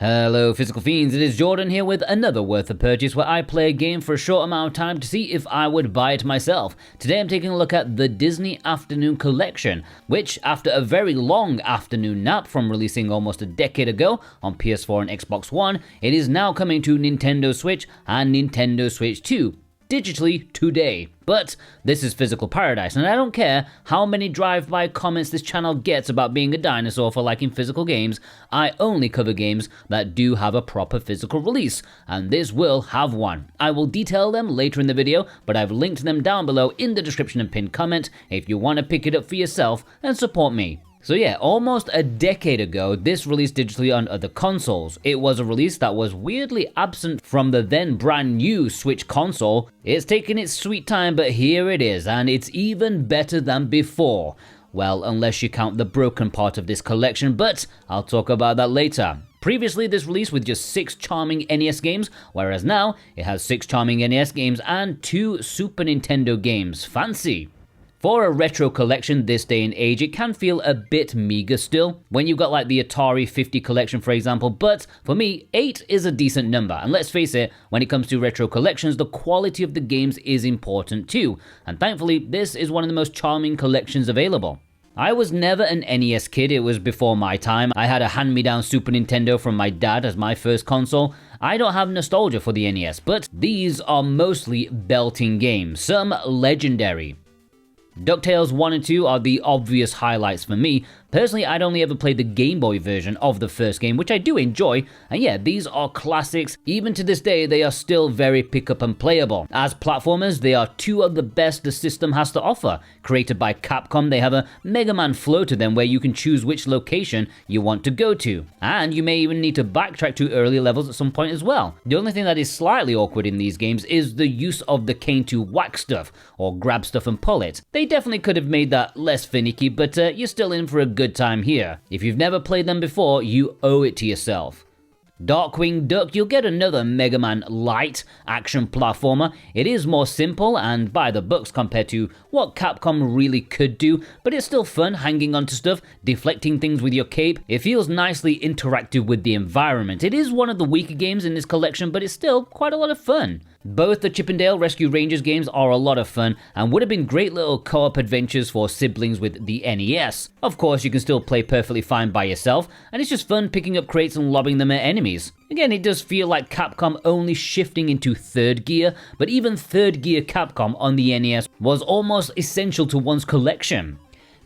Hello Physical Fiends, it is Jordan here with another Worth a Purchase where I play a game for a short amount of time to see if I would buy it myself. Today I'm taking a look at the Disney Afternoon Collection, which after a very long afternoon nap from releasing almost a decade ago on PS4 and Xbox One, it is now coming to Nintendo Switch and Nintendo Switch 2. Digitally today. But this is Physical Paradise, and I don't care how many drive-by comments this channel gets about being a dinosaur for liking physical games. I only cover games that do have a proper physical release, and this will have one. I will detail them later in the video, but I've linked them down below in the description and pinned comment if you want to pick it up for yourself and support me. So yeah, almost a decade ago, this released digitally on other consoles. It was a release that was weirdly absent from the then brand new Switch console. It's taken its sweet time, but here it is, and it's even better than before. Well, unless you count the broken part of this collection, but I'll talk about that later. Previously, this released with just 6 charming NES games, whereas now it has 6 charming NES games and 2 Super Nintendo games. Fancy! For a retro collection this day and age, it can feel a bit meager still, when you've got like the Atari 50 collection for example, but for me, 8 is a decent number, and let's face it, when it comes to retro collections, the quality of the games is important too, and thankfully, this is one of the most charming collections available. I was never an NES kid, it was before my time. I had a hand-me-down Super Nintendo from my dad as my first console. I don't have nostalgia for the NES, but these are mostly belting games, some legendary. DuckTales 1 and 2 are the obvious highlights for me. Personally, I'd only ever played the Game Boy version of the first game, which I do enjoy, and yeah, these are classics. Even to this day, they are still very pick-up and playable. As platformers, they are 2 of the best the system has to offer. Created by Capcom, they have a Mega Man flow to them where you can choose which location you want to go to. And you may even need to backtrack to earlier levels at some point as well. The only thing that is slightly awkward in these games is the use of the cane to whack stuff, or grab stuff and pull it. They definitely could have made that less finicky, but you're still in for a good time here. If you've never played them before, you owe it to yourself. Darkwing Duck, you'll get another Mega Man light action platformer. It is more simple and by the books compared to what Capcom really could do, but it's still fun hanging onto stuff, deflecting things with your cape. It feels nicely interactive with the environment. It is one of the weaker games in this collection, but it's still quite a lot of fun. Both the Chip 'n Dale Rescue Rangers games are a lot of fun and would have been great little co-op adventures for siblings with the NES. Of course, you can still play perfectly fine by yourself, and it's just fun picking up crates and lobbing them at enemies. Again, it does feel like Capcom only shifting into third gear, but even third gear Capcom on the NES was almost essential to one's collection.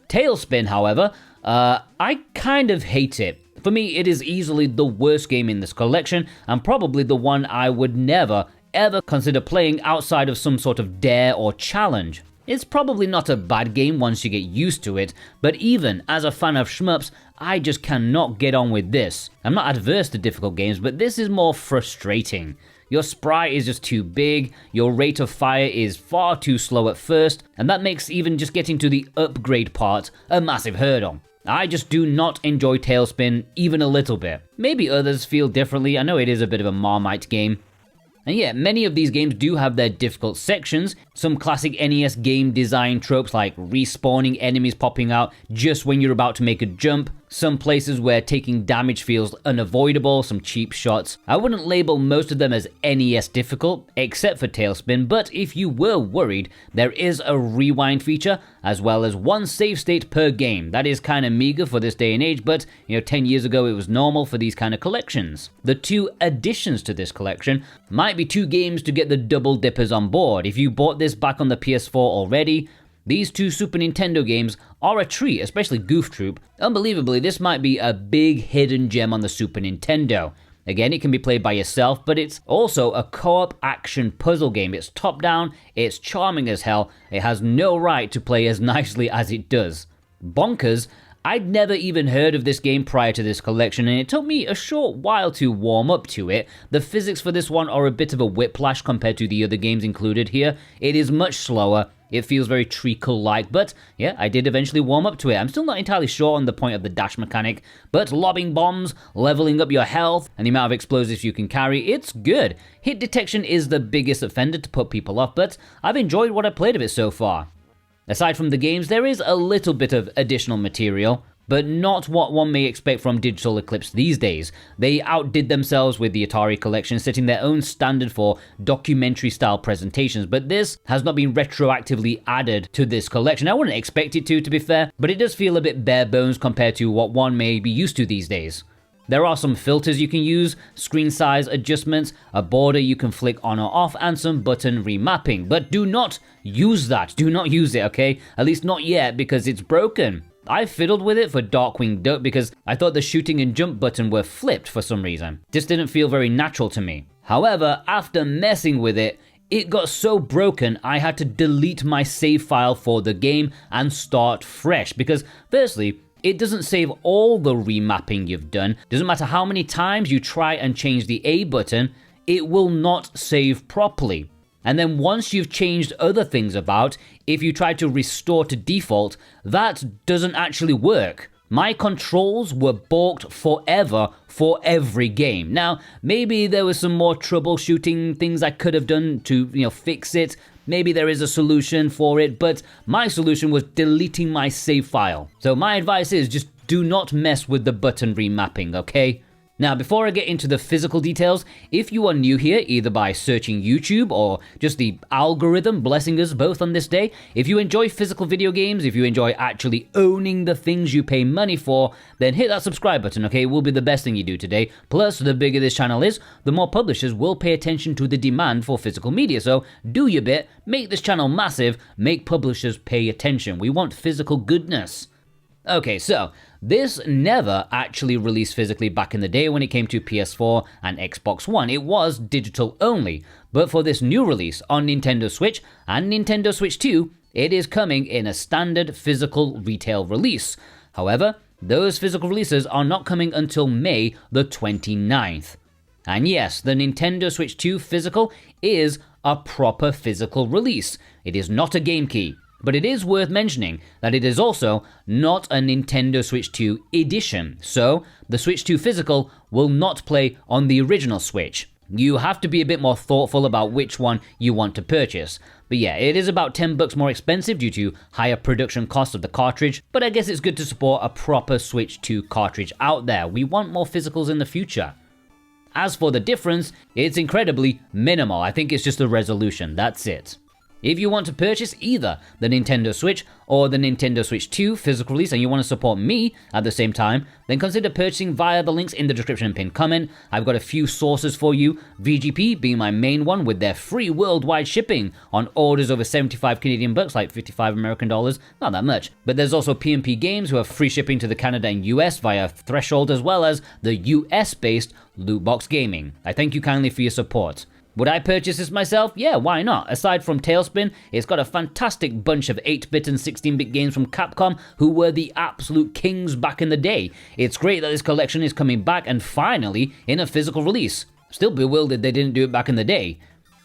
Tailspin, however, I kind of hate it. For me, it is easily the worst game in this collection, and probably the one I would never ever consider playing outside of some sort of dare or challenge. It's probably not a bad game once you get used to it, but even as a fan of shmups, I just cannot get on with this. I'm not adverse to difficult games, but this is more frustrating. Your sprite is just too big, your rate of fire is far too slow at first, and that makes even just getting to the upgrade part a massive hurdle. I just do not enjoy Tailspin even a little bit. Maybe others feel differently, I know it is a bit of a Marmite game. And yeah, many of these games do have their difficult sections, some classic NES game design tropes like respawning enemies popping out just when you're about to make a jump, some places where taking damage feels unavoidable, some cheap shots. I wouldn't label most of them as NES difficult, except for Tailspin, but if you were worried, there is a rewind feature, as well as 1 save state per game. That is kinda meager for this day and age, but 10 years ago it was normal for these kind of collections. The 2 additions to this collection might be 2 games to get the double dippers on board. If you bought this back on the PS4 already, these 2 Super Nintendo games are a treat, especially Goof Troop. Unbelievably, this might be a big hidden gem on the Super Nintendo. Again, it can be played by yourself, but it's also a co-op action puzzle game. It's top-down, it's charming as hell, it has no right to play as nicely as it does. Bonkers, I'd never even heard of this game prior to this collection, and it took me a short while to warm up to it. The physics for this one are a bit of a whiplash compared to the other games included here. It is much slower, it feels very treacle-like, but yeah, I did eventually warm up to it. I'm still not entirely sure on the point of the dash mechanic, but lobbing bombs, leveling up your health, and the amount of explosives you can carry, it's good. Hit detection is the biggest offender to put people off, but I've enjoyed what I've played of it so far. Aside from the games, there is a little bit of additional material. but not what one may expect from Digital Eclipse these days. They outdid themselves with the Atari collection, setting their own standard for documentary-style presentations, but this has not been retroactively added to this collection. I wouldn't expect it to be fair, but it does feel a bit bare bones compared to what one may be used to these days. There are some filters you can use, screen size adjustments, a border you can flick on or off, and some button remapping. But do not use that. Do not use it, okay? At least not yet, because it's broken. I fiddled with it for Darkwing Duck because I thought the shooting and jump button were flipped for some reason. This didn't feel very natural to me. However, after messing with it, it got so broken I had to delete my save file for the game and start fresh because, firstly, it doesn't save all the remapping you've done. Doesn't matter how many times you try and change the A button, it will not save properly. And then once you've changed other things about, if you try to restore to default, that doesn't actually work. My controls were balked forever for every game. Now, maybe there was some more troubleshooting things I could have done to, fix it. Maybe there is a solution for it, but my solution was deleting my save file. So my advice is just do not mess with the button remapping, okay? Now, before I get into the physical details, if you are new here, either by searching YouTube or just the algorithm blessing us both on this day, if you enjoy physical video games, if you enjoy actually owning the things you pay money for, then hit that subscribe button, okay? It will be the best thing you do today. Plus, the bigger this channel is, the more publishers will pay attention to the demand for physical media. So do your bit, make this channel massive, make publishers pay attention. We want physical goodness. Okay, so this never actually released physically back in the day when it came to PS4 and Xbox One. It was digital only. But for this new release on Nintendo Switch and Nintendo Switch 2, it is coming in a standard physical retail release. However, those physical releases are not coming until May the 29th. And yes, the Nintendo Switch 2 physical is a proper physical release. It is not a game key. But it is worth mentioning that it is also not a Nintendo Switch 2 edition, so the Switch 2 physical will not play on the original Switch. You have to be a bit more thoughtful about which one you want to purchase. But yeah, it is about $10 more expensive due to higher production costs of the cartridge, but I guess it's good to support a proper Switch 2 cartridge out there. We want more physicals in the future. As for the difference, it's incredibly minimal. I think it's just the resolution, that's it. If you want to purchase either the Nintendo Switch or the Nintendo Switch 2 physical release and you want to support me at the same time, then consider purchasing via the links in the description and pinned comment. I've got a few sources for you, VGP being my main one with their free worldwide shipping on orders over 75 Canadian bucks, like 55 American dollars, not that much. But there's also PMP Games who have free shipping to the Canada and US via Threshold, as well as the US-based Lootbox Gaming. I thank you kindly for your support. Would I purchase this myself? Yeah, why not? Aside from Tailspin, it's got a fantastic bunch of 8-bit and 16-bit games from Capcom, who were the absolute kings back in the day. It's great that this collection is coming back and finally in a physical release. Still bewildered they didn't do it back in the day.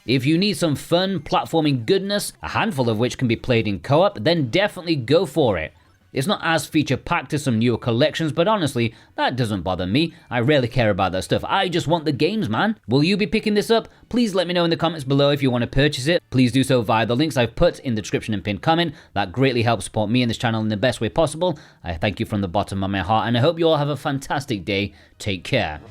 If you need some fun platforming goodness, a handful of which can be played in co-op, then definitely go for it. It's not as feature-packed as some newer collections, but honestly, that doesn't bother me. I rarely care about that stuff. I just want the games, man. Will you be picking this up? Please let me know in the comments below if you want to purchase it. Please do so via the links I've put in the description and pinned comment. That greatly helps support me and this channel in the best way possible. I thank you from the bottom of my heart, and I hope you all have a fantastic day. Take care.